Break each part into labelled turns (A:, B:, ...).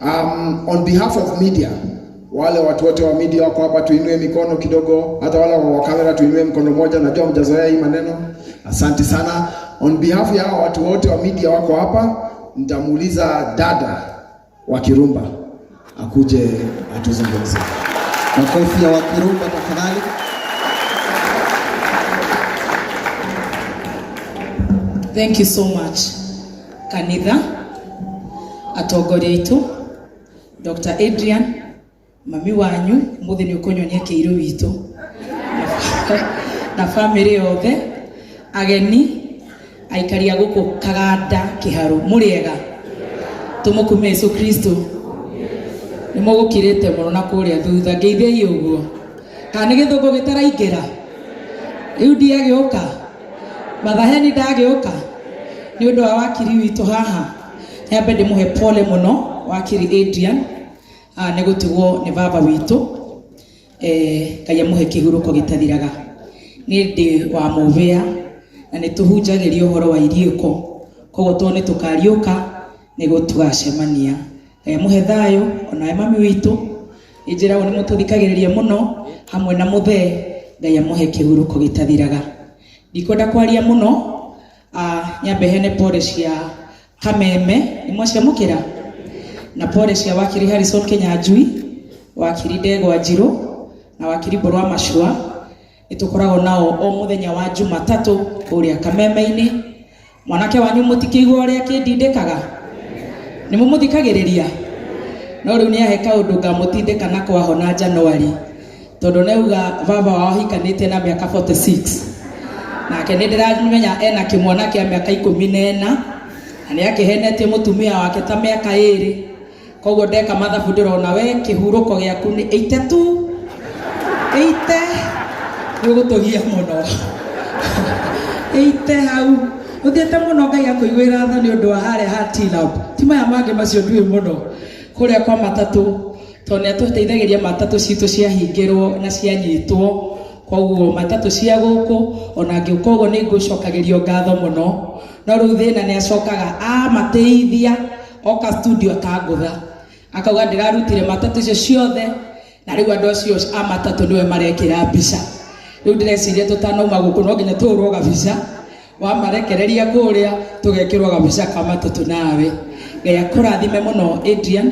A: On behalf of media, wale watu wote wa media wako hapa, tuinue mikono kidogo. Hata wale wa kamera tuinue mkono moja, najua mjazoea hii maneno. Asante sana. On behalf ya watu wote wa media wako hapa, nitamuuliza dada wa Kirumba akuje atuzungumzie.
B: Makofi ya wa Kirumba tafadhali.
C: Thank you so much. Kanitha, atongoria Dr. Adrian, mami wanyu, muthini ukonyonia kiiru witu. Na family yothe, ageni, aikaria guku Kaganda Kiharu, muriega. Tumukume Yesu Kristo. Nimugukirite muno na kuria thutha ngeithei uguo. Kana githungu gitaraingera. Riu ndiagioka. Mathaheni ndagioka. Ni undu wa wakiri witu haha. Nyambe ndimuhe pole muno wakiri Adrian. Ni gutigwo ni baba witu. Ngai amuhe kihuruko gitathiraga. Ni ndi wa muvia na ni tuhunjagiria uhoro wa iriuko. Koguo tuone tukariuka ni gutugacemania. Muhe thayo ona mami witu. Injira ni mututhikagiriria muno hamwe na muthe. Ngai amuhe kihuruko gitathiraga. Ndikwenda kwaria muno. Nyambe hene pole cia Kameme imwacia mukira na pole cia wakiri Harrison Kinyanjui, wakiri Ndegwa Njiru na wakiri Borwa Mashua. Nitukoragwo nao o muthenya wa Jumatatu kuria Kameme-ini. Mwanake wanyu mutikigwa uria kindindikaga ni mumuthikagiriria no riu ni aheka undu ngamutindika na kwahona January tondu neuga baba wao hikanite na miaka 46 nake ndiramenya ena kimwana kia miaka 14 na ni akihenetie mutumia wake ta miaka 2. Koguo ndeka mathabu ndirona we kihuruko giaku ni 82 gugutugia muno 80 hau uthiete muno Ngai akuigwira tha ni undu wa hare hatina ti maya mange macio ndui muno kuria kwa matatu tone tuteithagiria matatu citu cia hingirwo na cia nyitwo. Koguo matatu cia guku ona ngiukogo ni ngucokagirio ngatho muno no riu thina ni acokaga mateithia oka studio akangutha akauga ndirarutire matatu cio ciothe na riu andu acio matatu niwe marekira mbica. Riu ndireciria tutanauma guku no nginya turwo gabica wa marekereria kuria tugekirwo gabica ka matatu nawe. Ngai akurathime muno Adrian,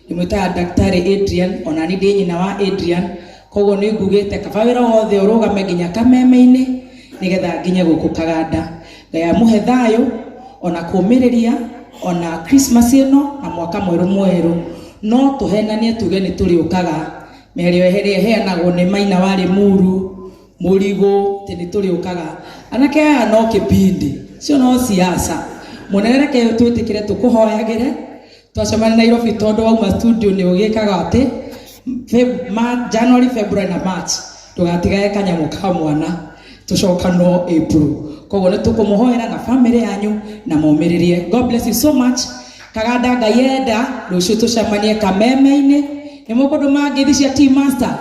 C: nimwita daktari Adrian ona ni ndi nyina wa Adrian. Koguo ni ngugite kaba wira wothe urugame nginya Kameme-ini nigetha nginye guku Kaganda. Ngai amuhe thayo ona kumiriria ona Christmas ino na mwaka mweru no tuhenanie tuge ni turiukaga merio eheria heanagwo ni Maina wari Muru Murigo tini turiukaga anake aya no kipindi cio no siasa munereke twitikire tukuhoyagire twacemania Nairobi tondu wauma studio ni ugikaga ati January, February na March tugatigae kanyamu ka mwana tucokano April. Koguo ni tukumuhoera na family yanyu na momiririe. God bless you so much. Kaganda Ngai enda rucio tucemanie Kameme-ini. Ni mukundu mangithi cia Tea Master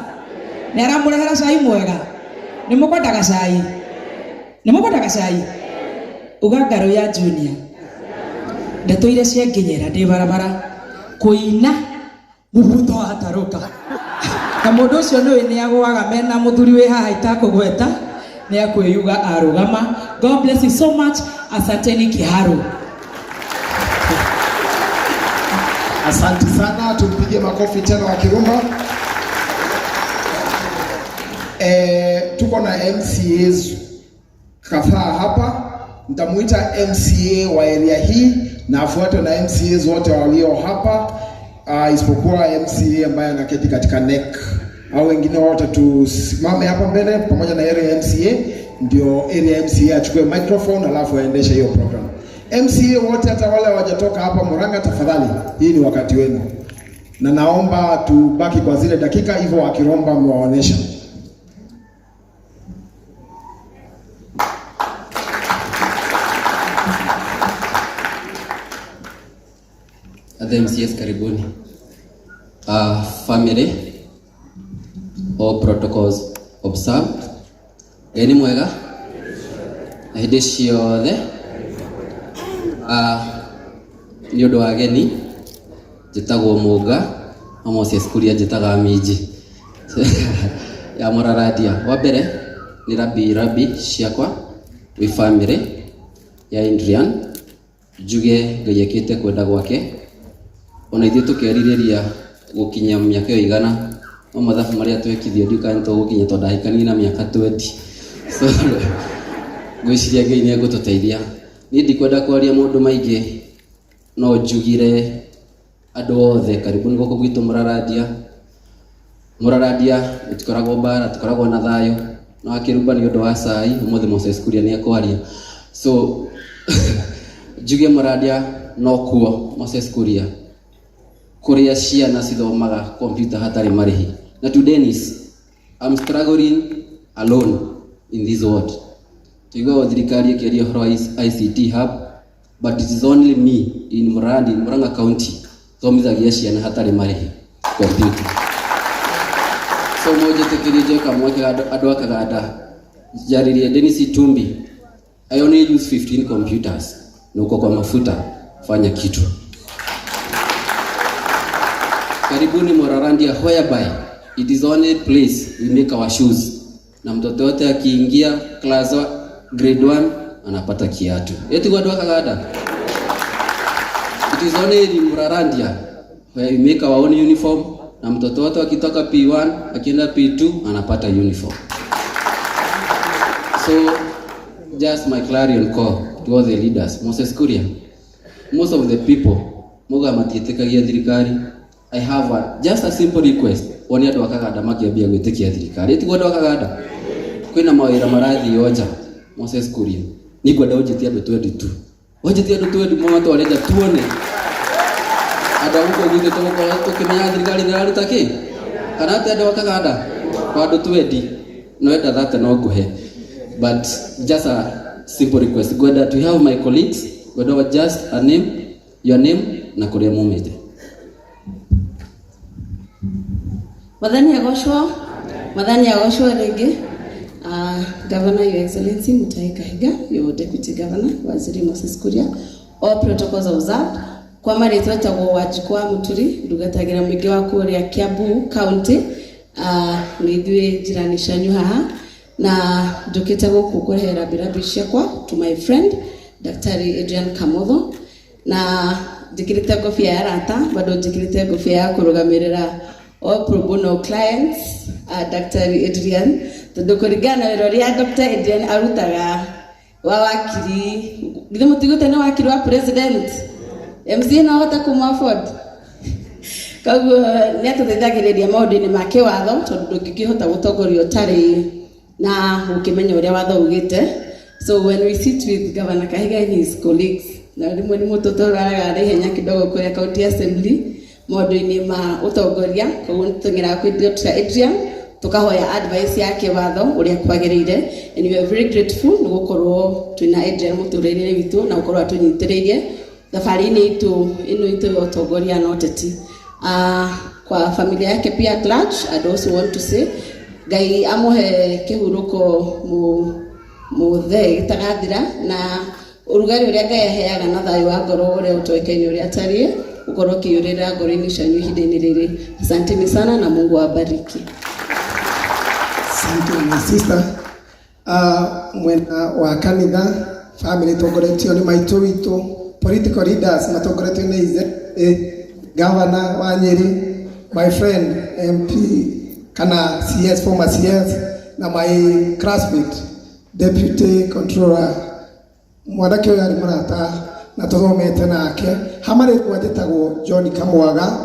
C: ni aramurehera cai mwega ni mukwendaga cai Ugangaro ya Junior ndeto ile cia nginyera ndi barabara kuina mubuto hataruka na mundu ucio ni agwaga mena muthuri we haha itakugweta ni akwiyuga arugama. God bless you so much. Asanteni Kiharu.
A: Asante sana, tumpige makofi tena wa Kirumba. Tuko na MCAs kadhaa hapa. Nitamuita MCA wa area hii na afuatwe na MCAs wote walio hapa. Isipokuwa MCA ambaye anaketi katika NEC. Au wengine wote tusimame hapa mbele pamoja na area MCA, ndio area MCA achukue microphone alafu aendeshe hiyo program. MCA wote hata wale hawajatoka hapa Murang'a, tafadhali, hii ni wakati wenu. Na naomba tubaki kwa zile dakika hivyo wakiromba mwaonesha.
D: Other MCAs karibuni. Family, all protocols observed. Eni mwega? Hindi ciothe ni undu wa ageni njitagwo Mũnga, na Moses Kuria njitaga Minji. Ya Muraradia. Wa mbere ni rabi ciakwa wi family ya Adrian, njuge Ngai ekite kwenda gwake, ona ithuĩ tukerireria gukinya miaka yo igana, no mathabu maria twekithio ndikanto gukinya tondu ndahikanie na miaka 20. So gwiciria Ngai ni egũtũteithia. Ni ndikwenda kwaria maũndũ maingĩ, no njugire andũ othe karibuni gũkũ gwitũ Muraradia tukoragwo bara, tukoragwo na thayo, no akĩrumba nĩ ũndũ wa cai, ũmũthĩ Moses Kuria nĩ ekwaria. So njuge Muraradia no kuo Moses Kuria kuria ciana cithomaga computer hatarĩ marĩhi. Na to Dennis, I'm struggling alone in this world. Tuigwa thirikari ĩkĩaria ũhoro wa ICT hub, but it is only me in Murang'a County thomithagia ciana hatarĩ marĩhi computer. So moja tekirie kama andũ akaganda jaririe Dennis Tumbi, I only use 15 computers na uko kwa mafuta, fanya kitu. Karibuni Muraradia, whereby it is only place we make our shoes, na mtoto wote akiingia class grade 1 anapata kiatu. Eti kwa andũ akaganda. It is only in Muraradia where we make our own uniform, na mtoto wote akitoka P1 akienda P2 anapata uniform. So just my clarion call to all the leaders. Moses Kuria, most of the people moga matietekagia thirikari. I have just a simple request. Woni andũ akaganda makiambia gwĩtĩkia thirikari. Eti andũ akaganda kwĩna mawĩra marathi oja. Moses Kuria ni kwenda ũnjĩtie andũ 22. Ũnjĩtie andũ 20 mwa twareja tuone ada huko gwitũ tũkĩmenya thirikari ndĩraruta kĩ kana atĩ andũ akaganda kwa andũ 20 no enda that no nguhe. But just a simple request, gwenda to have my colleagues, gwenda just a name, your name na kũrĩa mumĩte.
E: Madhani agoshwa rege. Governor, Your Excellency Mutahi Kahiga, your Deputy Governor, Waziri Moses Kuria, all protocols observed. Kwa marĩtwa etagwo Wanjikwa Muturi, ndugatagira mũingĩ wa kũrĩa Kiambu County, nĩ ithuĩ njirani cianyu haha, na njũkĩte gũkũ kũrehe rabirabi ciakwa to my friend Daktari Adrian Kamotho, na njĩkĩrĩte ngũbia ya rata, bado njĩkĩrĩte ngũbia ya kũrũgamĩrĩra all pro bono clients, Daktari Adrian, tondũ kũringana na wĩra ũrĩa Dr. Adrian arutaga wa wakiri, githĩ mũtigũte nĩ wakiri wa president, MCA no hota kũmũafford. Koguo nĩ atũteithagĩrĩria maũndũ-inĩ ma kĩwatho, tondũ ndũngĩkĩhota gũtongoria ũtarĩ na ũkĩmenya ũrĩa watho ugĩte. So when we sit with Governor Kahiga and his colleagues, na rĩmwe nĩ mũtũtũraga na ihenya kidogo kũrĩa county assembly maũndũ-inĩ ma ũtongoria, koguo nĩtũteng'eraga kwĩ Dr. Adrian tukahoya advice yake watho ũrĩa kwagĩrĩire, and we are very grateful nĩ gũkorwo twĩna Adrian mũtũrĩre-inĩ witũ na gũkorwo atũnyitĩrĩirie thabarĩ-inĩ itũ ĩno itũ ya ũtongoria na ũteti. Kwa familia yake pia at large, I'd also want to say Ngai amũhe kĩhurũko mũthee gĩtagathira, na ũrugarĩ ũrĩa Ngai aheaga na thayũ wa ngoro ũrĩa ũtoĩkaine ũrĩa atariĩ ũkorwo ũkĩiyũrĩra ngoro-inĩ cianyu ihinda-inĩ rĩrĩ. Asanteni sana na Mungu awabariki.
F: Asante my sister. Mwena wa kanitha family tongoretio ni maitũ witũ, political leaders matongoretio nĩ Governor wa Nyeri, my friend MP kana CS, former CS, na my classmate Deputy Controller mwanake ũyũ arĩ mũrata na tũthomete nake, hamarĩtwa njĩtagwo John Kamwaga,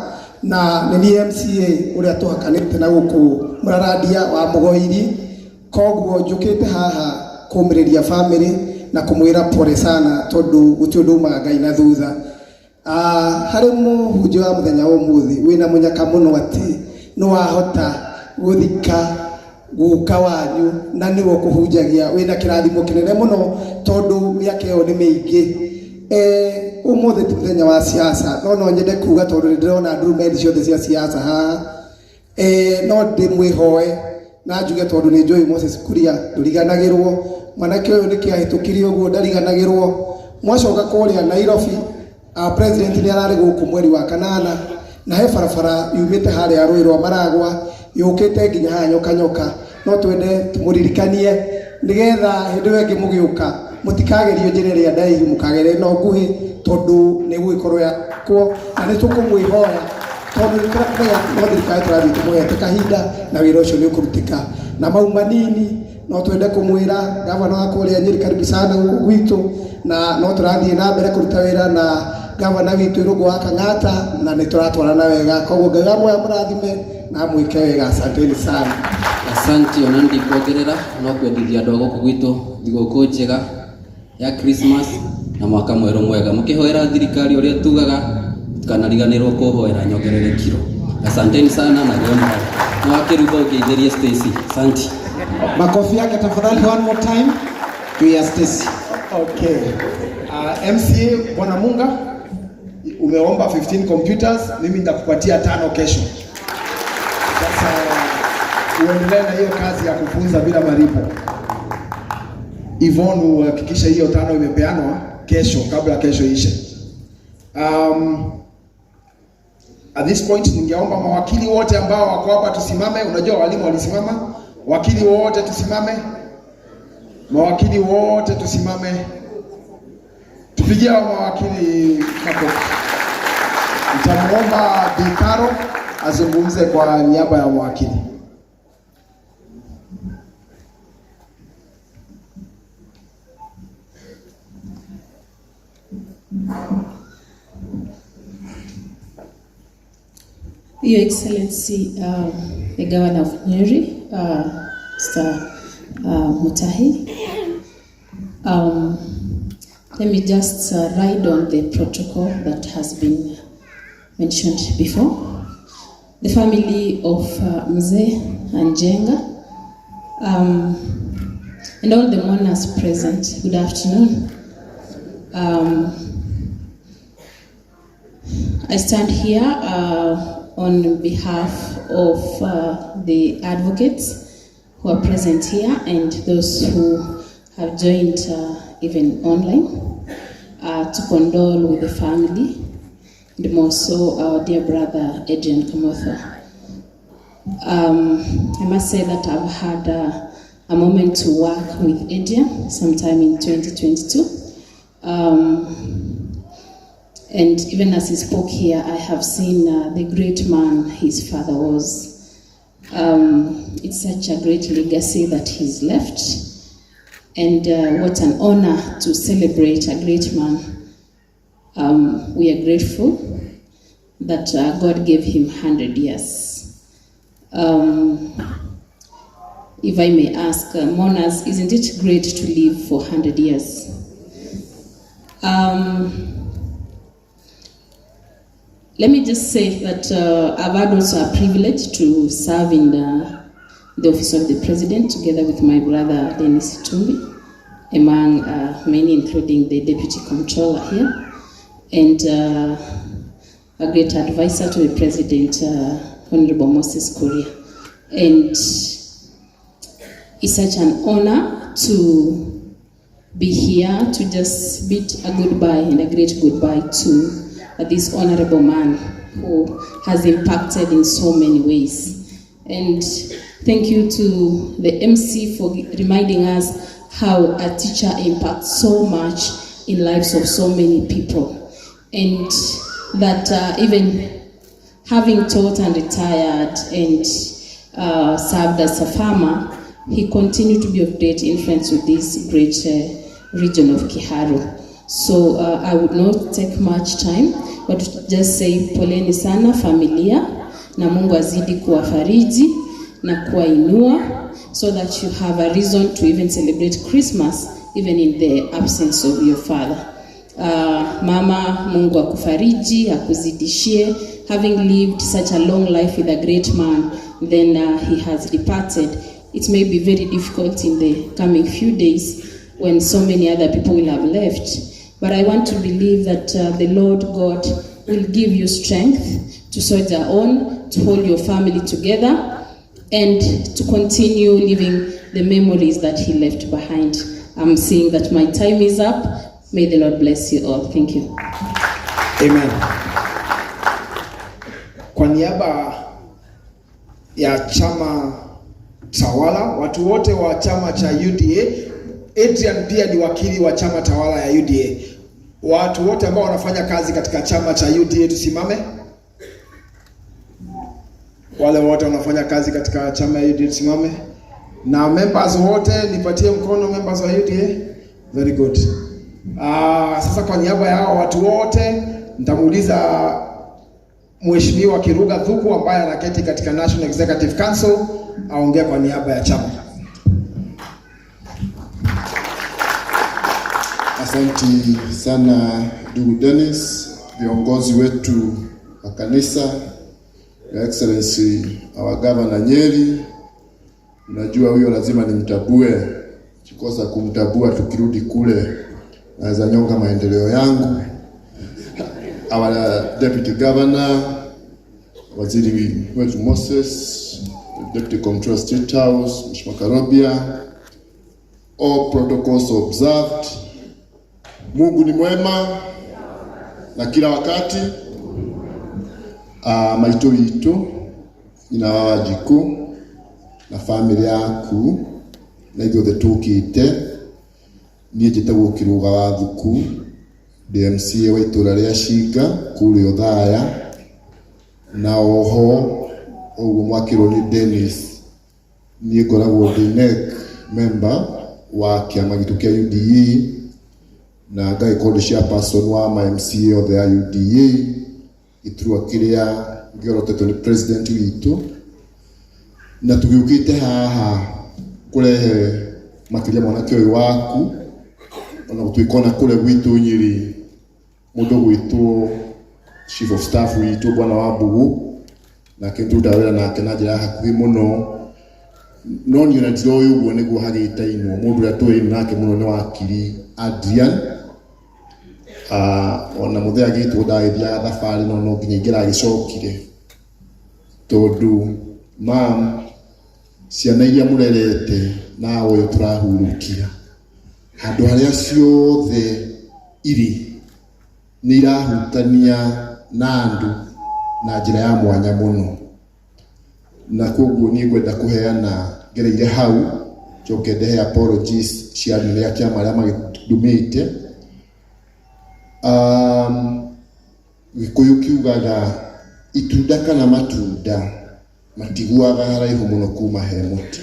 F: na nĩ MCA ũrĩa tũhakanĩte na gũkũ Muraradia wa Mũgoiri. Koguo njũkĩte haha kũmĩrĩria family na kũmwĩra pole sana tondũ gũtirĩ ũndũ umaga Ngai na thutha. Harĩ mũhunjia wa mũthenya wa ũmũthĩ wĩna mũnyaka mũno atĩ no wahota gũthika guka wanyu na nĩwe kũhunjagia wĩna kĩrathimo kĩnene mũno tondũ mĩaka ĩyo nĩ mĩingĩ. Ũmũthĩ ti mũthenya wa siasa, no nyende kuga tondũ ndĩrona ndurumeni ciothe cia siasa haha, no ndĩmwĩhoe na njuge tondũ nĩ njũĩ Moses Kuria ndũriganagĩrwo, mwanake ũyũ nĩ kĩahĩtũkire ũguo ndariganagĩrwo. Mwacoka kũrĩa Nairobi, president nĩ ararĩ gũkũ mweri wa kanana na he barabara yumite haria rũĩ rwa Maragwa yũkĩte nginya haha Nyoka no twende tũmũririkanie nigetha hĩndĩ ĩyo ĩngĩ mũgĩũka mũtikagerio njĩra ĩrĩa ndaihu mũkageria no nguhĩ tondũ nĩ gũgĩkorwo yakwo na nĩ tũkũmwĩhoya tondũ no thirikari tũrathiĩ tũmũhete kahinda na wĩra ũcio nĩ ũkũrutĩka na mau manini no twende kũmwĩra gavana wa kũrĩa Nyeri karibu sana gũkũ gwitũ na no tũrathiĩ na mbere kũruta wĩra na gavana witũ Irũngũ wa Kang'ata na nĩ tũratwarana wega koguo Ngai amwe mũrathime na mwĩke wega. Asanteni sana.
D: Asante ona ndikuongerera no kwendithia andũ a gũkũ gwitũ thigũkũ njega ya Christmas na mwaka mwerũ mwega mũkĩhoera thirikari ũrĩa tugaga tukanariganĩrwo kũhoera nyongerere kiro. Asanteni sana na gema na wakiruba ũgeithĩrie Stacy. Asante.
B: Makofi yake tafadhali one more time to ya Stacy.
A: Okay. MCA Bwana Munga umeomba 15 computers, mimi nitakupatia 5 kesho. Sasa uendelee na hiyo kazi ya kufunza bila malipo. Yvonne uhakikisha hiyo 5 imepeanwa kesho kabla kesho ishe. At this point ningeomba mawakili wote ambao wako hapa tusimame. Unajua walimu walisimama. Wakili wote tusimame. Mawakili wote tusimame. Tupigie mawakili makofi. Nitamuomba Bikaro azungumze kwa niaba ya mawakili.
E: Your Excellency, the Governor of Nyeri, Mr. Mutahi, let me just ride on the protocol that has been mentioned before. The family of Mzee and Jenga, and all the mourners present, good afternoon. I stand here on behalf of the advocates who are present here and those who have joined even online to condole with the family and more so our dear brother Adrian Kamotho. I must say that I've had a moment to work with Adrian sometime in 2022. And even as he spoke here, I have seen the great man his father was. It's such a great legacy that he's left. And what an honor to celebrate a great man. We are grateful that God gave him 100 years. If I may ask, mourners, isn't it great to live for 100 years? Let me just say that I've had also a privilege to serve in the office of the president together with my brother Dennis Itumbi, among many, including the deputy comptroller here, and a great advisor to the president, Honorable Moses Kuria. And it's such an honor to be here to just bid a goodbye and a great goodbye to this honorable man who has impacted in so many ways. And thank you to the MC for reminding us how a teacher impacts so much in lives of so many people. And that even having taught and retired and served as a farmer, he continued to be of great influence with this great region of Kiharu. So I would not take much time, but just say poleni sana familia, na Mungu azidi kuwafariji na kuwainua, so that you have a reason to even celebrate Christmas even in the absence of your father. Mama, Mungu akufariji, akuzidishie. Having lived such a long life with a great man, then he has departed. It may be very difficult in the coming few days when so many other people will have left. But I want to believe that the Lord God will give you strength to soldier on, to hold your family together, and to continue living the memories that he left behind. I'm seeing that my time is up. May the Lord bless you all. Thank you.
A: Amen. kwa niaba ya chama tawala, watu wote wa chama cha UDA, Adrian pia ni wakili wa chama tawala ya UDA. Watu wote ambao wanafanya kazi katika chama cha UDA tusimame. Wale wote wanafanya kazi katika chama ya UDA tusimame. Na members wote nipatie mkono, members wa UDA. Very good. Sasa kwa niaba ya hao watu wote nitamuuliza Mheshimiwa Kiruga Thuku ambaye anaketi katika National Executive Council aongea kwa niaba ya chama.
G: Asante sana ndugu Dennis, viongozi wetu wa kanisa, Your Excellency our Governor Nyeri. Unajua huyo lazima nimtabue, kikosa kumtabua tukirudi kule naweza nyonga maendeleo yangu. Our Deputy Governor, Waziri wetu Moses, Deputy Comptroller State House, Mheshimiwa Karobia, all protocols observed. Mungu ni mwema na kila wakati. Maito itu inawajiku na familia yaku na ithuothe tukite nie njitagwo Kiruga wa Thuku DMCA wa itura ria Shinga kuri Othaya, na oho uguo mwakirwo ni Dennis nie ngoragwo DNEC member wa kiama gitu kia UDA na ngai called chairperson wa MCA of the UDA iturwa kiria ngorotetwo ni president witu, na tugiukite haha kurehe makiria mwanake uyu waku ona gutwikona kule gwitu Nyeri mundu gwitwo chief of staff witu bwana wa Mbugu na kintu ndawira nake na njira hakuhi muno no ni na ndiro uyu guo niguo hagitainwo mundu ria twi nake muno ni wakiri Adrian. Ona muthea gitu ndaithia thabari no nginya ingira gicokire tondu mam ciana iria murerete na uyu turahurukia andu haria ciothe iri ni irahutania na andu na njira ya mwanya muno, na koguo ni ngwenda kuheana ngereire hau njoke ndehe apologies cia nene akia maria magidumite. Gikuyu kiugaga itunda kana matunda matiguaga haraihu muno kuma he muti.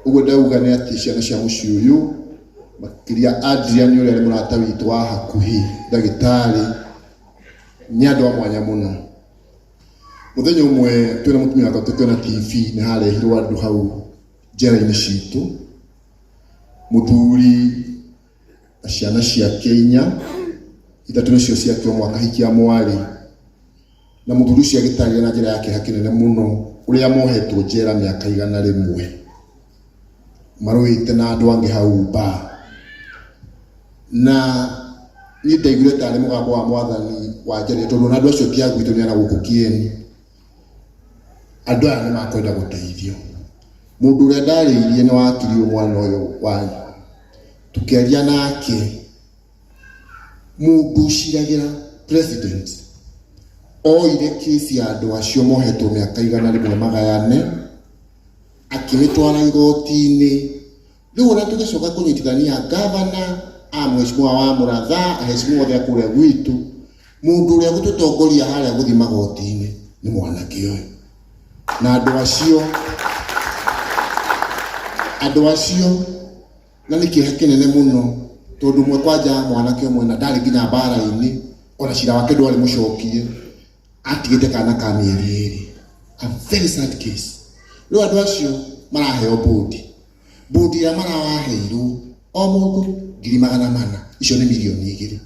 G: Uguo ndauga ni ati ciana cia muciĩ uyu makiria Adrian uria ari murata witu wa hakuhi ndagitari ni andu a mwanya muno. Muthenya umwe twina mutumia wako tukiona TV ni harehirwo andu hau njera-ini citu, muthuri ciana cia Kenya itatu nicio ciakio mwaka hikia mwari, na muthuri ucio agitaria na njira yake hakinene muno uria mohetwo njera miaka 100 maruite na andu ange hau ba, na ni ndaiguire tari mugambo wa mwathani wa njeri tondu na andu acio tiagwitwo ni ana guku Kieni. Andu aya ni makwenda guteithio. Mundu uria ndariirie ni wakiri mwana uyu wanyu tukiaria nake mundu ciragira president oire kesi ya andu acio mohetwo miaka 100 magayane akimitwara igoti-ini. Riu ona tugicoka kunyitithania gavana mheshimiwa wa Muratha mheshimiwa othe akuria gwitu mundu uria gututongoria haria guthi magoti-ini ni mwanake uyu, na andu acio na ni kiha kinene muno tondu mwe kwanja mwanake umwe na ndari nginya mbara-ini ona cira wake ndwari mucokie atigite kana ka mieri iri. A very sad case. Riu andu acio maraheo bodi ya marawaheirwo o mundu 400,000 icio ni milioni 2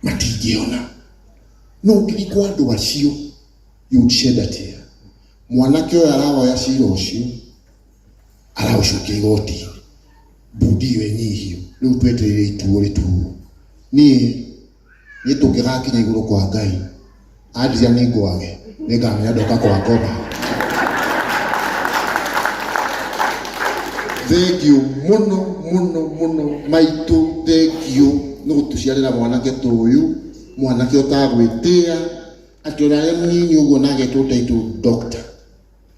G: matingiona no ngiri kwa andu acio you shed a tear. Mwanake uyu arawoya cira ucio araucokia igoti bodi iyo enyihio. Riu tweterere ituo rituo ni tungigakinya iguru kwa Ngai Adrian ni ngwage ni ngamenya ndoka kwa Ngoba. Thank you muno maitu, thank you no gutuciarira mwanake tuyu mwanake utagwitia akiona mnyinyi ugo nage tutaitu doctor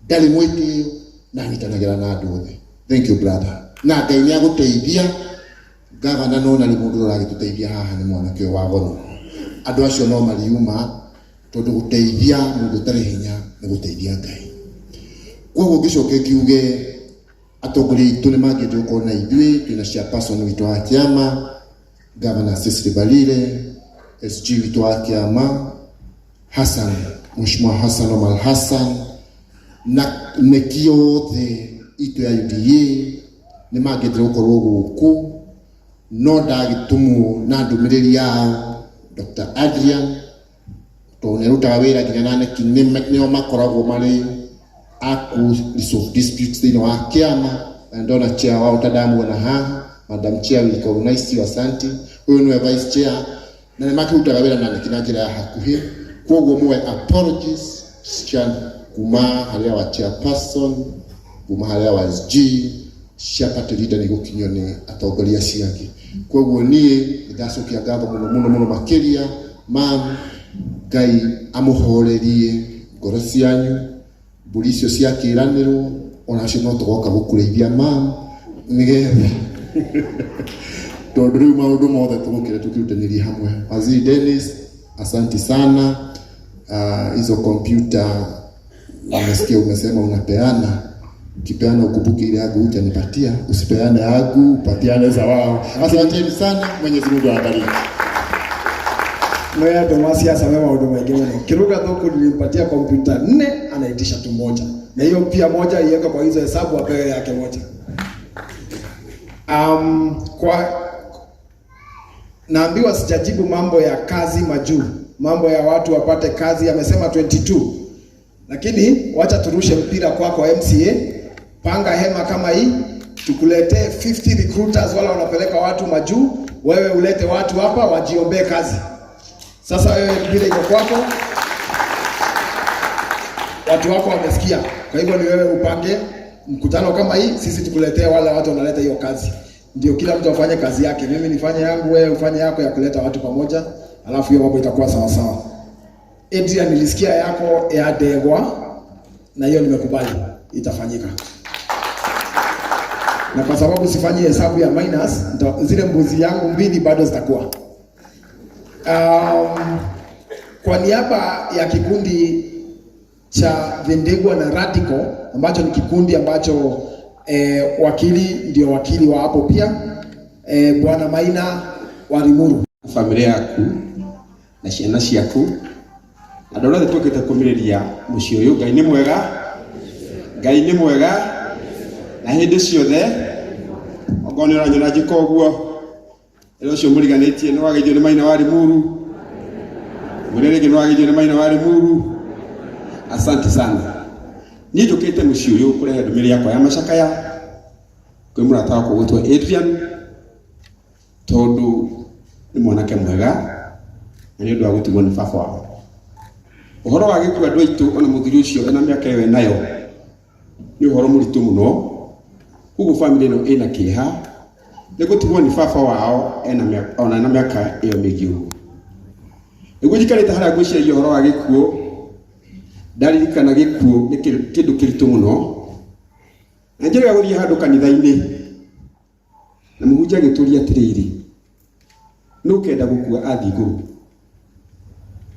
G: dali mwiti na nitanagira na andu othe. Thank you brother. Na Ngai ni aguteithia gavana no na limundu ragituteithia haha ni mwanake wa gono. Andu acio no mariuma tondu guteithia mundu tari hinya ni guteithia Ngai. Koguo gicoke kiuge atongori itu ni magite ukona ithui twina cia person witu wa kiama Governor Cecily Balile, SG witu wa kiama Hassan, Mheshimiwa Hassan Omar Hassan na nekio the itu ya UDA ni magite ukorwo guku no ndagitumu na ndumiriri yao Dr. Adrian to neruta wira kinyanane kinyo makoragwo mari aku resolve disputes thini wa kiama na ndona chair wa utadamu na haha Madam Chair will recognize you asanti huyu ni vice chair na makiruta wira na kinanjira ya hakuhi koguo mwe apologies chan kuma haria wa chairperson kuma haria wa SG shapate leader ni gukinyo ni atongoria ciake koguo nie ndacokia ngatho muno makiria mam Ngai amuhorerie ngoro cianyu mburi icio ciakiranirwo onacio no tugoka gukureithia mam nigetha tondu riu maundu mothe tugukire tukirutaniria hamwe. Waziri Dennis, asanti sana. Hizo kompyuta unasikia umesema unapeana, ukipeana ukumbuke ile yangu utanipatia, usipeane yangu upatiane za wao. Asanteni sana, Mwenyezi Mungu awabariki.
A: Noya Tomasi asa mema maundu maingi muno. Kiruga Thuku nilimpatia kompyuta 4 anaitisha tu moja. Na hiyo pia moja iweka kwa hizo hesabu apewe yake moja. Kwa naambiwa sijajibu mambo ya kazi majuu. Mambo ya watu wapate kazi amesema 22. Lakini wacha turushe mpira kwa MCA. Panga hema kama hii tukuletee 50 recruiters wala wanapeleka watu majuu, wewe ulete watu hapa wajiombee kazi. Sasa wewe vile iko kwako, watu wako wamesikia. Kwa hivyo ni wewe upange mkutano kama hii, sisi tukuletee wale watu wanaleta hiyo kazi. Ndio kila mtu afanye kazi yake. Mimi nifanye yangu, wewe ufanye yako ya kuleta watu pamoja, alafu hiyo mambo itakuwa sawa sawa. Adrian, nilisikia yako ya Degwa na hiyo nimekubali itafanyika. Na kwa sababu sifanyi hesabu ya minus, zile mbuzi yangu 2 bado zitakuwa. Kwa niaba ya kikundi cha Vendegwa na Radical ambacho ni kikundi ambacho wakili ndio wakili wa hapo pia Bwana Maina wa Limuru,
H: familia yaku na ciana ciaku andå othe tåkite kå mä rä ria må ciä å yå. Ngai nä mwega na hä ndä ciothe okorwo nä å ranyona njä ka å guo ä å cio må riganä tie nä wageithio nä Maina wa Limuru, må rä rä ngä nä wageithio nä Maina wa Limuru. Asante sana. Niä njå kä te må ciä å yå kå rehe ndå mä rä yakwa ya macakaya kwä må rata wakwa gå two Adrian tondå nä mwanake mwega na nä å ndå wa gå tigwo nä baba wao. Å horo wa gä kuo andå aitå ona må thuri å cio ena mä aka ä yo nayo nä å horo må ritå må no. Koguo bamĩrĩ ĩno ĩna kĩeha nĩ gũtigwo nĩ baba wao ona ena mĩaka ĩyo mĩingĩ ũguo. Nĩguo njikarĩte harĩa ngwĩciragia ũhoro wa gĩkuũ, ndaririkana gĩkuũ nĩ kĩndũ kĩritũ mũno. Na njĩraga gũthiĩ handũ kanitha-inĩ na mũhunjia agĩtũria atĩrĩrĩ, nĩ ũkenda gũkua athiĩ igũrũ?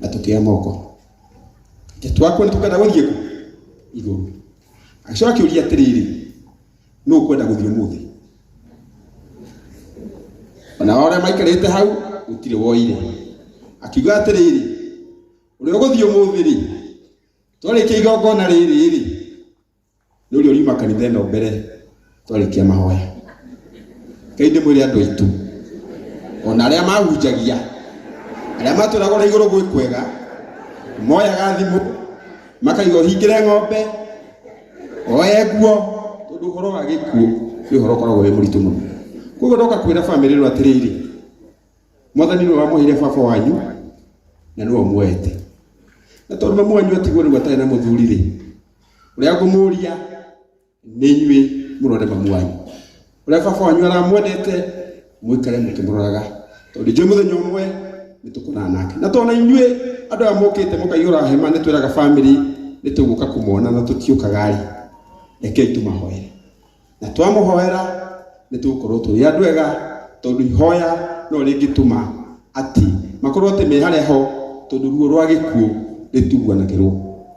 H: Na tũkĩoya moko twakwo nĩ tũkenda gũthiĩ igũrũ. Agĩcoka akĩũria atĩrĩrĩ, nũ ũkwenda gũthiĩ ũmũthĩ? Ona arĩa maikarĩte hau gũtirĩ woire. Akiuga atĩrĩrĩ, ũrĩa ũgũthiĩ ũmũthĩ rĩ, twarĩkia igongona rĩrĩ rĩ, nĩ ũrĩa ũriuma kanitha ĩno mbere twarĩkia mahoya. Ngai ndĩmwĩre andũ aitũ ona arĩa mahunjagia, arĩa matũraga igũrũ gwĩ kwega, moyaga thimũ makaiga ũhingĩre ng'ombe oye nguo, tondũ ũhoro wa gĩkuũ nĩ ũhoro ũkoragwo wĩ mũritũ mũno. Koguo ndoka kwĩra bamĩrĩ ĩno atĩrĩrĩ, Mwathani nĩwe wamũheire baba wanyu na nĩwe ũmuoete. Na tondũ mami wanyu atigwo rĩu atarĩ na mũthuri rĩ, ũrĩa ngũmũria nĩ inyuĩ mũrore mami wanyu. Ũrĩa baba wanyu aramwendete mũikare mũkĩmũroraga, tondũ njũĩ mũthenya ũmwe nitukuna nake na tona inyue andu ya mokite mukaiyura hema nitwiraga family nituguka kumona na tutiukaga ri rekei tumahoere na twamuhoera nitugukorwo turi andu ega tondu ihoya no ringituma ati makorwo ati me haria ho tondu ruo rwa gikuo rituguanagirwo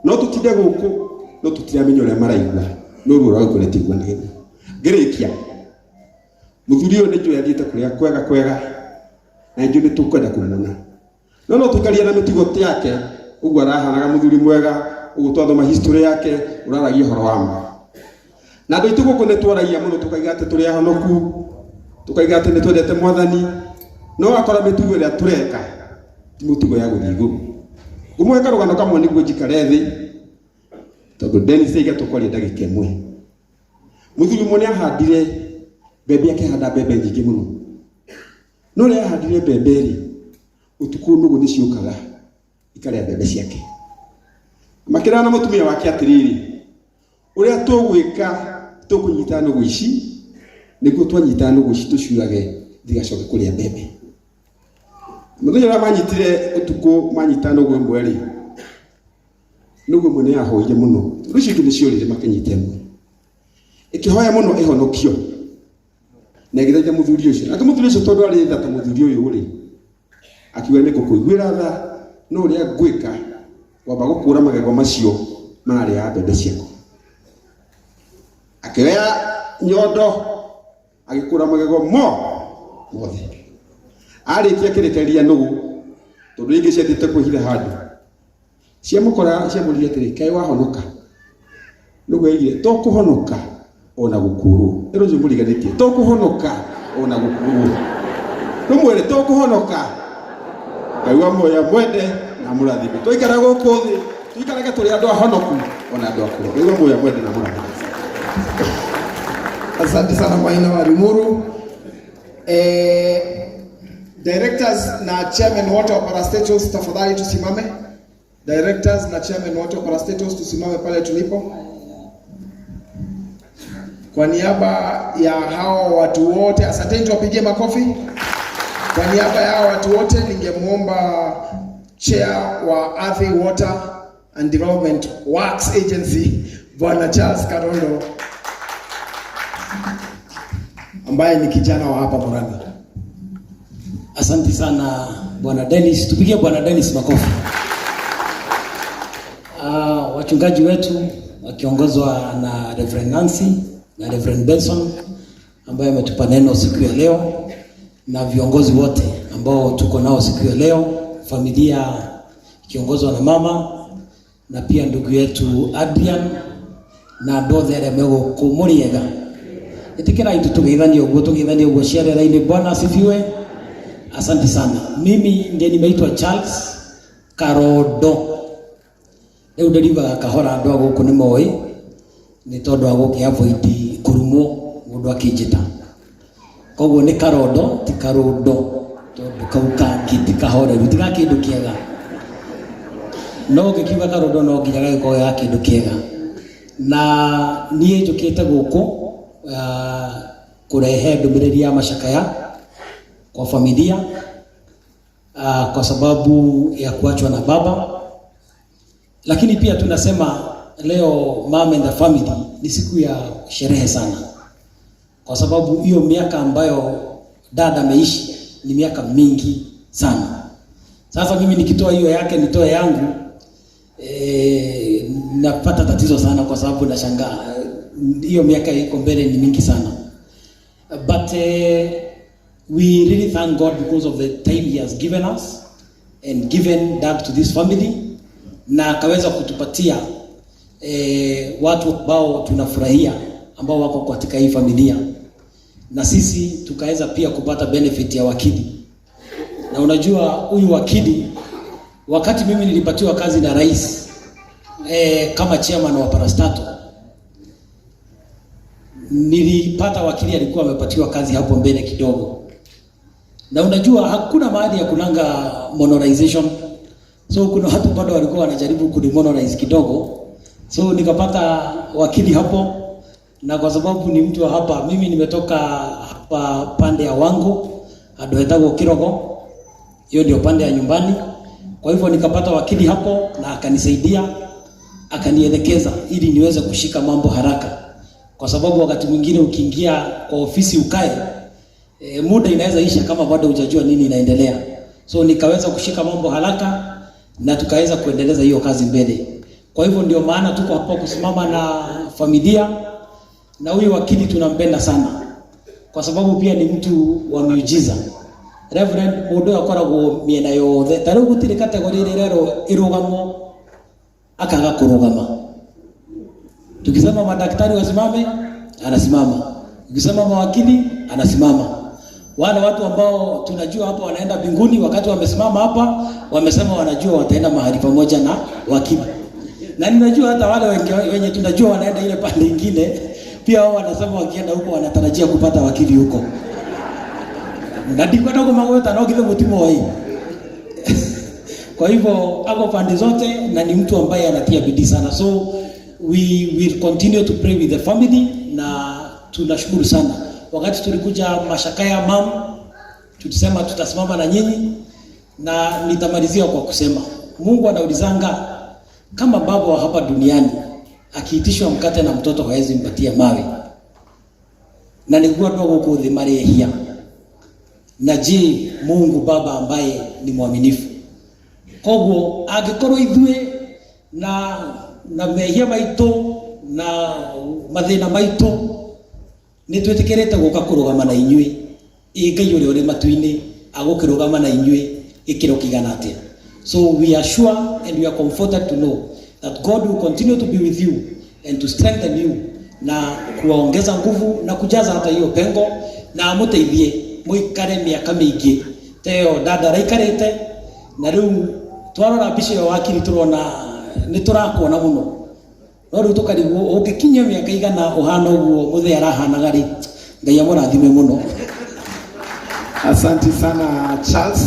H: no tutinde guku no tutiramenya uria maraigua no ruo rwa gikuo rituguanagirwo ngirikia muthuri uyu nijue athiite kuria kwega na njue nitukwenda kumona no tukaria na mitigo yake uguo arahanaga muthuri mwega uguo twathoma history yake uraragia horo wamo na andu itu guku nitwaragia muno tukaiga ati turi ahonoku tukaiga ati nitwendete mwathani no akora mitigo iria tureka ti mutigo ya guthii iguru umweka rugano kamwe niguo njikare thi tondu Dennis iga tukwaria ndagika imwe muthuri mwe ahandire bebe yake handa bebe nyingi muno no ria ahandire bebe ri utuku nugu niciukaga ikaria bebe ciake makira na mutumia wake atiriri uria tugwika tukunyita nugu ici niguo twanyita nugu ici tuciurage thigacoke kuria bebe muthenya ra manyitire utuku manyita nugu imwe ri nugu mwe ni ahoire muno rucio ngi niciurire makinyite mwe ikihoya muno ihonokio na githaje muthuri ucio ati muthuri ucio tondu ari thata muthuri uyu ri akiuga niko kuiguira tha no ria gwika wamba gukura magego macio mari ya bebe ciako akioya nyondo agikura magego mothe arikia kirekeria nugu tondu ingi ciathite kuhira handu ciamukora ciamurire atiri kai wahonoka nugu eigire to kuhonoka ona gukuru ero nje muriganitie to kuhonoka ona gukuru numwere to kuhonoka aiwa moya mwende na murathime tuikara guku thi tuikaraga turi andu ahonoku ona andu akuru aiwa moya mwende na murathime.
A: Asante sana Maina wa Limuru. Directors na chairman wote wa parastatals tafadhali tusimame. Directors na chairman wote wa parastatals tusimame pale tulipo. Kwa niaba ya hao watu wote, asanteni, tuwapigie makofi. Kwa niaba ya hao watu wote ningemuomba chair wa Earthy Water and Development Works Agency Bwana Charles Karondo ambaye ni kijana wa hapa Murang'a.
B: Asante sana Bwana Dennis, tupigie Bwana Dennis makofi. Wachungaji wetu wakiongozwa na Reverend Nancy na Reverend Benson ambaye ametupa neno siku ya leo, na viongozi wote ambao tuko nao siku ya leo, familia ikiongozwa na mama na pia ndugu yetu Adrian na ndothe arĩa megũkũ mũrĩega. Itikira itu tugeithanie uguo share raini. Bwana asifiwe. Asante sana. Mimi ndiye nimeitwa Charles Karondo. Leo ndiriva kahora andu aguku ni moi ni tondu aguki avoid kurumo mundu akinjita. Koguo ni Karondo ti Karondo tondu kauka kiti kahora rutiga kindu kiega. No gikiuga Karondo no nginya giko ya kindu kiega. Na niĩ njũkĩte gũkũ kurehe ndumiriri ya mashakaya kwa familia kwa sababu ya kuachwa na baba, lakini pia tunasema leo mama and the family ni siku ya sherehe sana, kwa sababu hiyo miaka ambayo dada ameishi ni miaka mingi sana. Sasa mimi nikitoa hiyo yake nitoe yangu, napata tatizo sana kwa sababu nashangaa hiyo miaka iko mbele ni mingi sana. But we really thank God because of the time he has given us and given that to this family, na akaweza kutupatia watu ambao tunafurahia ambao wako katika hii familia, na sisi tukaweza pia kupata benefit ya wakili. Na unajua huyu wakili, wakati mimi nilipatiwa kazi na rais kama chairman wa Parastato, nilipata wakili alikuwa amepatiwa kazi hapo mbele kidogo. Na unajua hakuna mahali ya kunanga monorization, so kuna watu bado walikuwa wanajaribu kudemonorize kidogo, so nikapata wakili hapo. Na kwa sababu ni mtu wa hapa, mimi nimetoka hapa pande ya wangu adoetago Kirogo, Hiyo ndio pande ya nyumbani. Kwa hivyo nikapata wakili hapo na akanisaidia, akanielekeza ili niweze kushika mambo haraka, kwa sababu wakati mwingine ukiingia kwa ofisi ukae, muda inaweza isha kama bado hujajua nini inaendelea. So nikaweza kushika mambo haraka na tukaweza kuendeleza hiyo kazi mbele. Kwa hivyo ndio maana tuko hapa kusimama na familia, na huyu wakili tunampenda sana kwa sababu pia ni mtu wa miujiza. Reverend mundu akoragwo miena yothe, tariu gutire kategori rero irugamo akaga kurugama. Tukisema madaktari wasimame, anasimama. Tukisema mawakili, anasimama. Wale watu ambao tunajua hapa wanaenda mbinguni, wakati wamesimama hapa, wamesema wanajua wataenda mahali pamoja na wakili. Na ninajua hata wale wenye tunajua wanaenda ile pande nyingine, pia wao wanasema wakienda huko wanatarajia kupata wakili huko. Ndiko ndogo magweta na kile mtimo wao. Kwa hivyo hapo pande zote, na ni mtu ambaye anatia bidii sana. So we will continue to pray with the family, na tunashukuru sana. Wakati tulikuja Mashakaya mam, tulisema tutasimama na nyinyi, na nitamalizia kwa kusema Mungu anaulizanga kama baba wa hapa duniani akiitishwa mkate na mtoto hawezi mpatia mawe. Na nilikuwa ndogo kuthi marehia. Na je, Mungu baba ambaye ni mwaminifu. Koguo agikorwo ithue na mehia maito na mathina maito ni twitikerete guka kurugama na inyui, Ngai uri uri matuini agukirugama na inyui ikiro kigana atia. So we are sure and we are comforted to know that God will continue to be with you and to strengthen you, na kuwaongeza nguvu na kujaza hata hiyo pengo, na amuteithie muikare miaka mingi teo dada raikarete. Na riu twarora mbica yo wakiri turona ni turakuona muno, no riu tukarigwo ukikinya miaka igana uhana uguo muthe arahanaga ri. Ngai amurathime muno.
A: Asante sana Charles.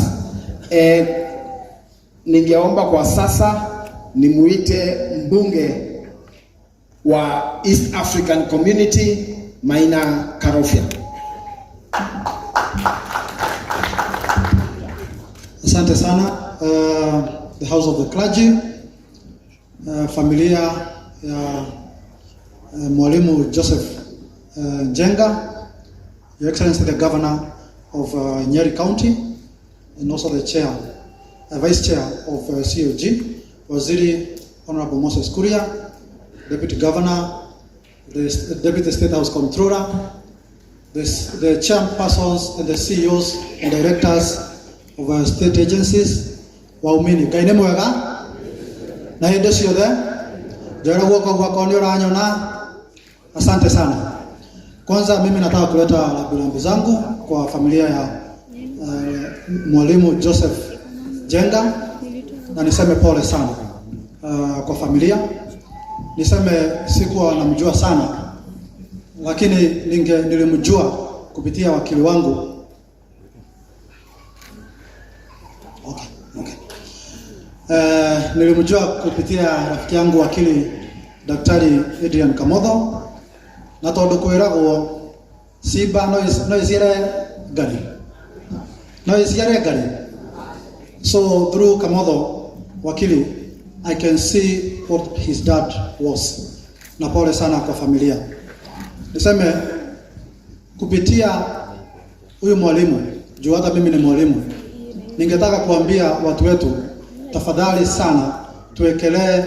A: Ningeomba kwa sasa nimuite mbunge wa East African Community Maina Karofia.
I: Asante sana the House of the Clergy, familia ya Mwalimu Joseph Njenga, Your Excellency the Governor of Nyeri County, and also the Chair, Vice Chair of COG, Waziri Honorable Moses Kuria, Deputy Governor, the Deputy State House Controller, the chairpersons and the CEOs and directors of state agencies, waumini Ngai ni mwega na hindi ciothe njera guoko gwako ni uranyona. Asante sana. Kwanza mimi nataka kuleta rambirambi zangu kwa familia ya Mwalimu Joseph Njenga, na niseme pole sana kwa familia. Niseme sikuwa namjua sana, lakini nilimjua kupitia wakili wangu. Nilimjua kupitia rafiki yangu wakili Daktari Adrian Kamotho, na tondu kwiragwo simba no isiere ngari. So through Kamotho wakili, I can see what his dad was. Na pole sana kwa familia. Niseme kupitia huyu mwalimu, juu hata mimi ni mwalimu, ningetaka kuambia watu wetu, tafadhali sana tuwekelee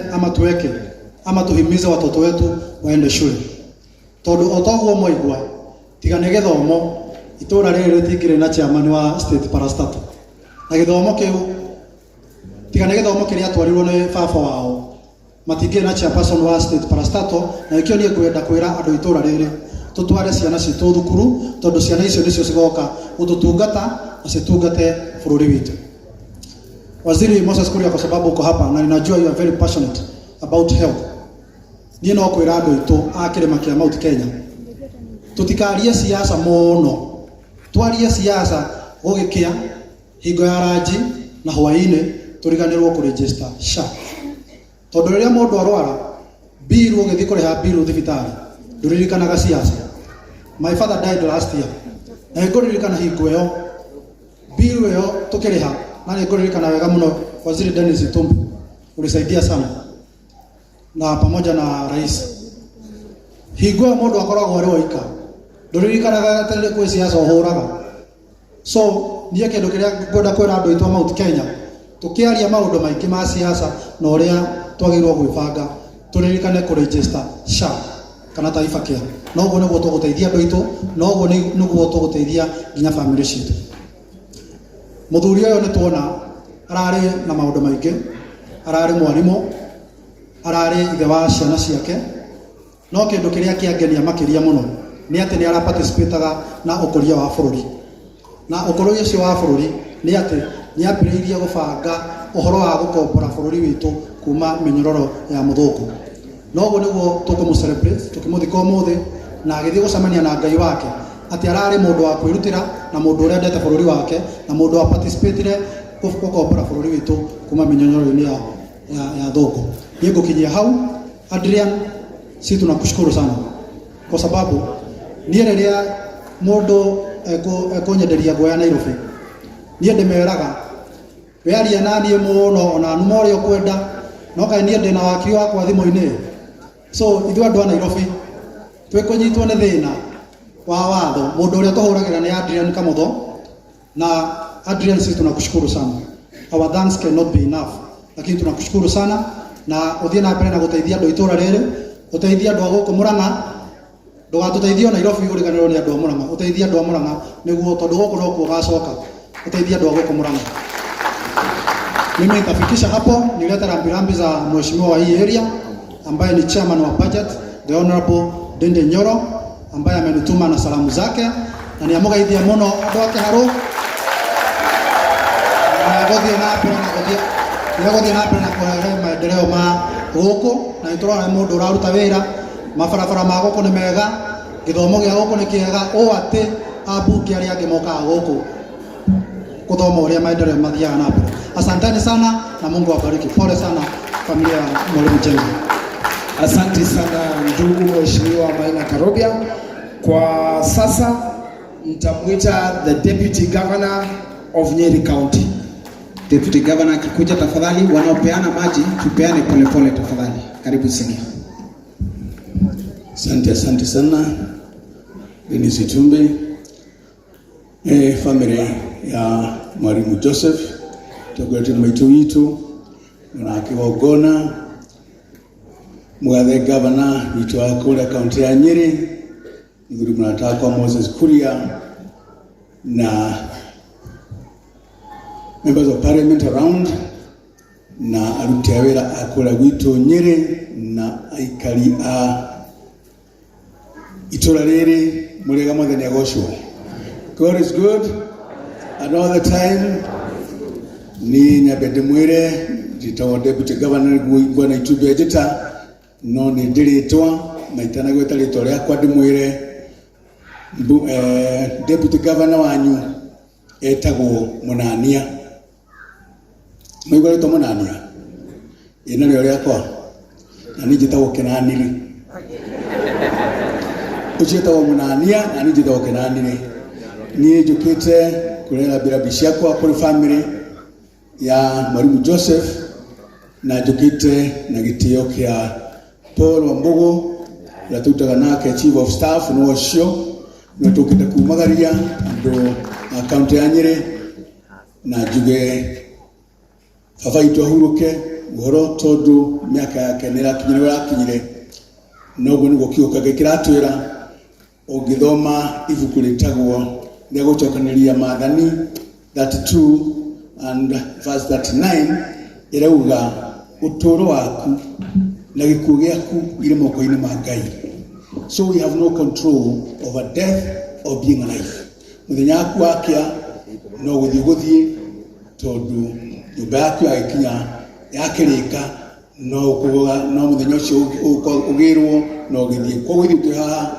I: ama tuhimize watoto wetu waende shule. Tondu otoguo moigwa tigane githomo itura riri ritingire na chairman wa state parastatal, na githomo kiu tigane githomo kiria twarirwo ni baba wao matingire na chairperson wa state parastatal. Na ikio nie kwenda kwira andu itura riri tutware ciana citu thukuru, tondu ciana icio nicio cigoka gututungata na citungate bururi witu. Waziri Moses Kuria, kwa sababu uko hapa na ninajua you are very passionate about health, nie no kwira andu itu akirima kia Mount Kenya tutikarie siasa muno, twarie siasa gugikia hingo ya ranji na hwaine turiganirwo ku register SHA. Tondu riria mundu arwara bill ugithi kuriha bill thibitari nduririkanaga siasa. My father died last year, na nguririkana hingo iyo bill iyo tukiriha na nikuririkana wega muno Waziri Dennis Itumbi, ulisaidia sana na pamoja na rais. Hingo mundu akoragwo ari oika nduririkanaga tele kwi siasa uhuraga. So niye kindu kiria ngoda kwira andu aitwa Mount Kenya tukiaria maundu maingi ma siasa na uria twagirwo gwibanga turirikane ku register SHA kana Taifa Care. Noguo niguo tuguteithia andu aitu, noguo niguo tuguteithia nginya family citu. Muthuri uyu ni tuona arari na maundu maingi, arari mwarimu, arari ithe wa ciana ciake, no kindu kiria kiangenia makiria muno ni ati ni ara participataga na ukuria wa bururi. Na ukuria ucio wa bururi ni ati ni ambiriirie gubanga uhoro wa gukombora bururi witu kuma minyororo ya muthungu. Noguo niguo tukumu celebrate tukimuthika umuthi na agithii gucemania na Ngai wake ati arari mundu wa kwirutira na mundu uria ndete bururi wake na mundu wa participate gukombora bururi witu kuma minyororo ya thungu. Yego kinyia hau Adrian, si tunakushukuru sana kwa sababu niye riria mundu ekonyenderia goya Nairobi niye ndimeraga wearia nanie muno ona numore okwenda no kai niye ndina waki wakwa thimu-ini. So ithu andu a Nairobi twikunyitwo ni thina wa watho mundu uria tuhuragira ni Adrian Kamotho na Adrian, si tunakushukuru sana. Our thanks cannot be enough, lakini tunakushukuru sana na uthie na mbere na guteithia andu itura riri, uteithia andu a guku Murang'a, ndugatuteithie Nairobi uriganirwo ni andu a Murang'a, uteithie andu a Murang'a niguo tondu guku no kuo gacoka, uteithie andu a guku Murang'a. Mimi nitafikisha hapo, nileta rambirambi za mheshimiwa wa hii area ambaye ni chairman wa budget, the honorable Dende Nyoro, ambaye amenituma na salamu zake na niamugeithia muno andu ake haru na gothie na mbere na kurehe maendeleo ma guku na iturora mundu uraruta wira mabarabara ma guku ni mega, githomo gia guku ni kiega o ati abunge aria angi mokaga guku kuthoma uria maendeleo mathiaga na mbere. Asanteni sana na Mungu awabariki. Pole sana familia ya Mwalimu Jenga.
A: Asante sana ndugu Mheshimiwa Maina Karobia. Kwa sasa nitamuita the Deputy Governor of Nyeri County.
J: Deputy Governor akikuja tafadhali, wanaopeana maji tupeane polepole tafadhali. Karibu senior.
K: Asante sana. Dennis Itumbi, family ya Mwalimu Joseph, tugwete maitu witu na akiwogona mwathe governor witu wa kule county ya Nyeri, ndugu mnataka Moses Kuria na members of parliament around na aruti a wira akora witu Nyeri na aikari a itura riri murega mwathani agoshwo. God is good and all the time. Ni nyabede mwire jitawa deputy governor gwa na Itumbi ajita no ni ndiritwa maitana gweta ritwa riakwa ndimwire deputy governor wanyu etagwo Munania. Mwigwa ritwa Munania ina rio riakwa na ni jitawa Kenaniri ujitawa Munania na ni jitawa Kenaniri. Ni njukite kurera birabi ciakwa kuri family ya Mwalimu Joseph na njukite na gitio kia Paul Wambugu ya tutaga nake chief of staff no cio no tukite kumagaria ndo account ya Nyeri na njuge baba itu ahuruke uhoro tondu miaka yake nira kinyire noguo niguo kiuka gikiratwira ungithoma ibuku ritagwo ria gucokaniria Maathani 32 and verse 39 irauga utoro waku na gikuo giaku ire moko-ini ma Ngai. So we have no control over death or being alive. Muthenya waku wakia no guthie tondu nyumba yaku yakinya yakirika no kuga no muthenya ucio ugirwo no githie kwa githie twihaha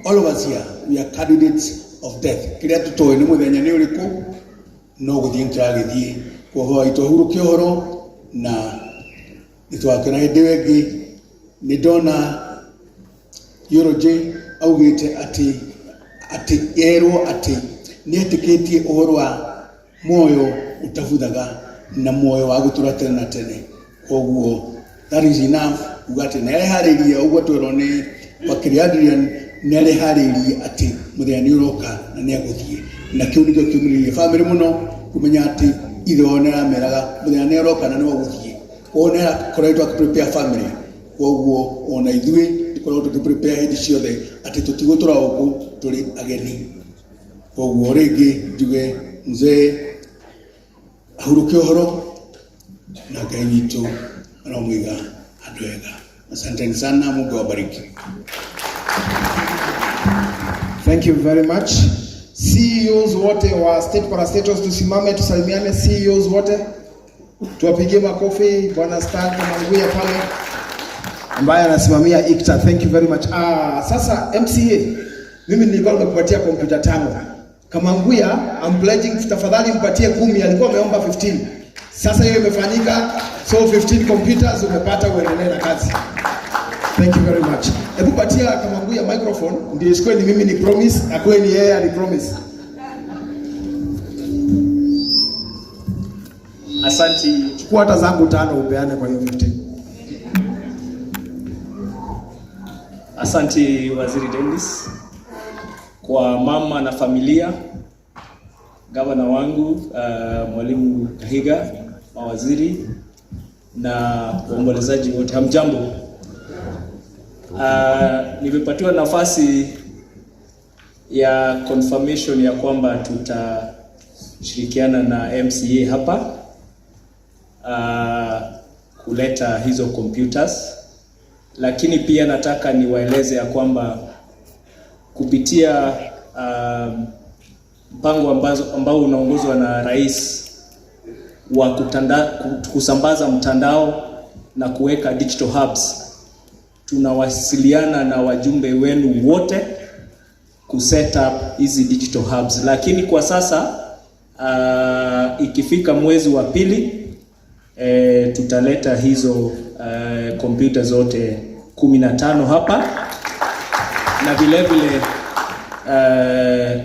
K: all of us here we are candidates of death. Kiria tutoe ni muthenya ni uriku no guthie ntiragithie kwa itu hurukia horo na nitwakena hindi wengi ni ndona Euroje augite ati yerwo ati ni etikitie uhoro wa muoyo utavuthaga na muoyo wa gutura tene na tene. Koguo that is enough. Ugate nere hariria ugo twero ni wakiri Adrian nere hariria ati muthenya ni uroka na ni aguthie na kiu nikio kiumiririe family muno kumenya ati itho ne ameraga muthenya ni uroka na ni waguthie one koraitwa prepare family. Koguo ona ithue tukorwo tukiprepare hindi ciothe ati tutigutura uku turi ageni. Koguo ringi njuge mzee ahuruke uhoro na Ngai witu aromuiga andu ega. Asanteni sana, Mungu awabariki.
A: Thank you very much. CEOs wote wa state parastatals tusimame tusalimiane. CEOs wote tuwapigie makofi. Bwana Stan Kamanguya pale ambaye anasimamia ICTA. Thank you very much. Sasa MCA, mimi nilikuwa nimekupatia kompyuta 5. Kamanguya, I'm pledging tafadhali mpatie 10, alikuwa ameomba 15. Sasa hiyo imefanyika, so 15 computers umepata, uendelee na kazi. Thank you very much. Hebu patia Kamanguya microphone, ndio isikwe ni mimi ni promise, akwe ni yeye ali promise.
L: Asanti.
A: Chukua hata zangu 5 upeane kwa hiyo 15.
L: Asanti Waziri Dennis, kwa mama na familia, gavana wangu Mwalimu Kahiga, mawaziri na waombolezaji wote, hamjambo. Nimepatiwa nafasi ya confirmation ya kwamba tutashirikiana na MCA hapa kuleta hizo computers, lakini pia nataka niwaeleze ya kwamba kupitia mpango ambao unaongozwa na rais wa kusambaza mtandao na kuweka digital hubs, tunawasiliana na wajumbe wenu wote kuset up hizi digital hubs. Lakini kwa sasa ikifika mwezi wa pili tutaleta hizo kompyuta zote 15 hapa, na vile vile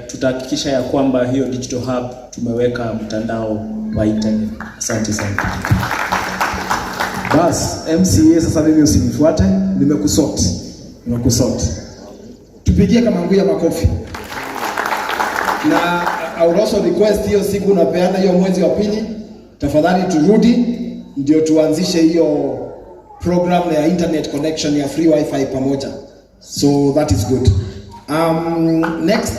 L: tutahakikisha ya kwamba hiyo digital hub tumeweka mtandao wa internet. Asante sana.
A: Bas, MCA sasa mimi usinifuate, nimekusort. Tupigie Kamanguya makofi. Na I will also request hiyo siku unapeana hiyo mwezi wa pili, tafadhali turudi ndio tuanzishe hiyo program ya internet connection ya free wifi pamoja. So that is good. Next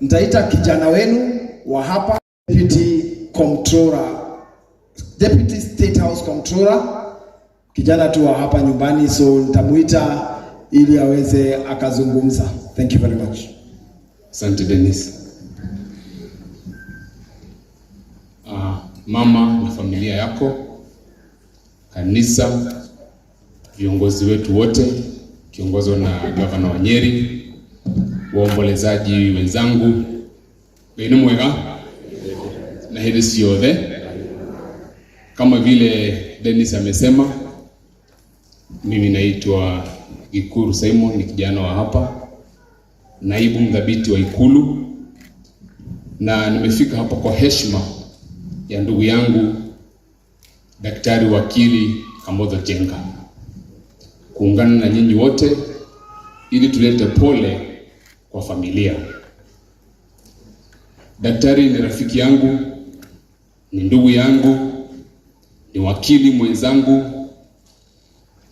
A: nitaita kijana wenu wa hapa, Deputy State House Comptroller, kijana tu wa hapa nyumbani, so nitamuita ili aweze akazungumza. Thank you very much.
M: Asante Dennis. Mama na familia yako, kanisa, viongozi wetu wote, kiongozwa na gavana wa Nyeri, waombolezaji wenzangu, wenu mwega na heri siothe. Kama vile Dennis amesema, mimi naitwa Gikuru Simon, ni kijana wa hapa, naibu mdhabiti wa Ikulu, na nimefika hapa kwa heshima ya ndugu yangu Daktari Wakili Kamotho Jenga kuungana na nyinyi wote ili tulete pole kwa familia. Daktari ni rafiki yangu, ni ndugu yangu, ni wakili mwenzangu,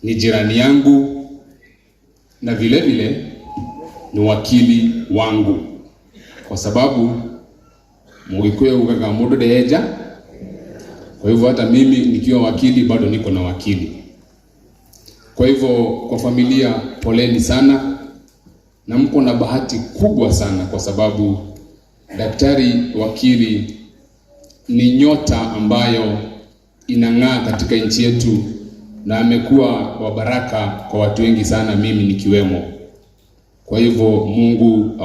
M: ni jirani yangu, na vile vile ni wakili wangu, kwa sababu Mugikuyu ugaga mundu ndeja. Kwa hivyo hata mimi nikiwa wakili bado niko na wakili. Kwa hivyo kwa familia, poleni sana, na mko na bahati kubwa sana, kwa sababu Daktari Wakili ni nyota ambayo inang'aa katika nchi yetu, na amekuwa wa baraka kwa watu wengi sana, mimi nikiwemo. Kwa hivyo Mungu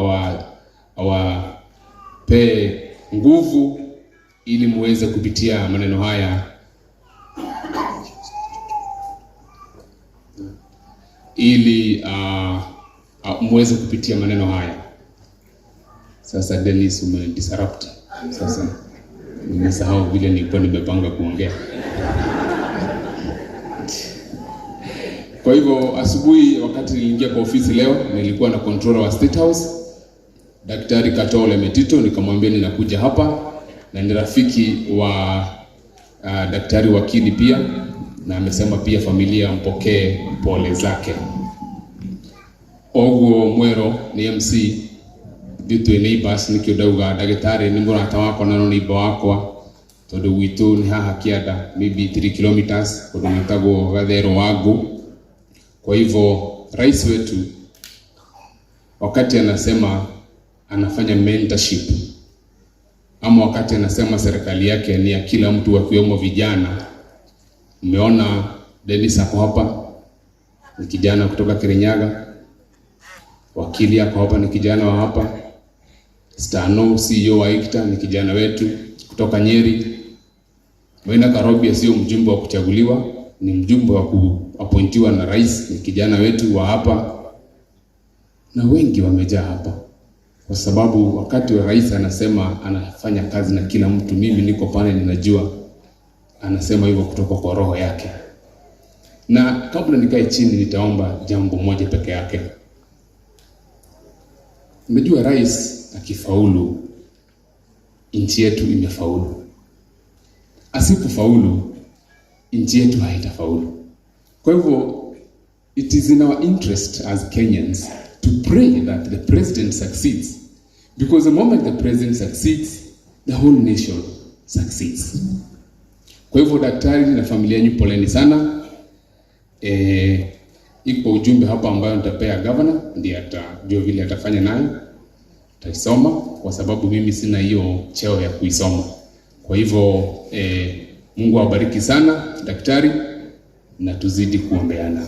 M: awape nguvu ili muweze kupitia maneno haya, ili muweze kupitia maneno haya. Sasa Dennis, umedisrupt. Sasa nimesahau vile nilikuwa nimepanga kuongea. Kwa hivyo asubuhi wakati niliingia kwa ofisi leo, nilikuwa na controller wa State House, Daktari Katole Metito, nikamwambia ninakuja hapa na ni rafiki wa daktari wakili pia, na amesema pia familia mpokee pole zake. Oguo Mwero ni MC bitu neighbors nikiudauga daktari ni murata wako na neighbor wakwa tondu gwitu ni haha Kianda maybe 3 kilometers kundu gwitagwo Gathero Wangu. Kwa hivyo rais wetu wakati anasema anafanya mentorship ama wakati anasema serikali yake ni ya kila mtu wakiwemo vijana, umeona Dennis ako hapa ni kijana kutoka Kirinyaga, wakili ako hapa ni kijana wa hapa, Stano CEO wa ICTA ni kijana wetu kutoka Nyeri, Maina Karobi sio mjumbe wa kuchaguliwa, ni mjumbe wa kuappointiwa na rais, ni kijana wetu wa hapa, na wengi wamejaa hapa kwa sababu wakati wa rais anasema anafanya kazi na kila mtu, mimi niko pale ninajua anasema hivyo kutoka kwa roho yake. Na kabla nikae chini nitaomba jambo moja peke yake. Umejua rais akifaulu nchi yetu imefaulu. Asipofaulu nchi yetu haitafaulu. Kwa hivyo it is in our interest as Kenyans to pray that the president succeeds, because the moment the president succeeds, the whole nation succeeds. Kwa hivyo daktari na familia yenu poleni sana. Iko ujumbe hapa ambayo nitapea governor, ndiye atajua vile atafanya nayo. Taisoma kwa sababu mimi sina hiyo cheo ya kuisoma. Kwa hivyo Mungu awabariki sana daktari, na tuzidi kuombeana.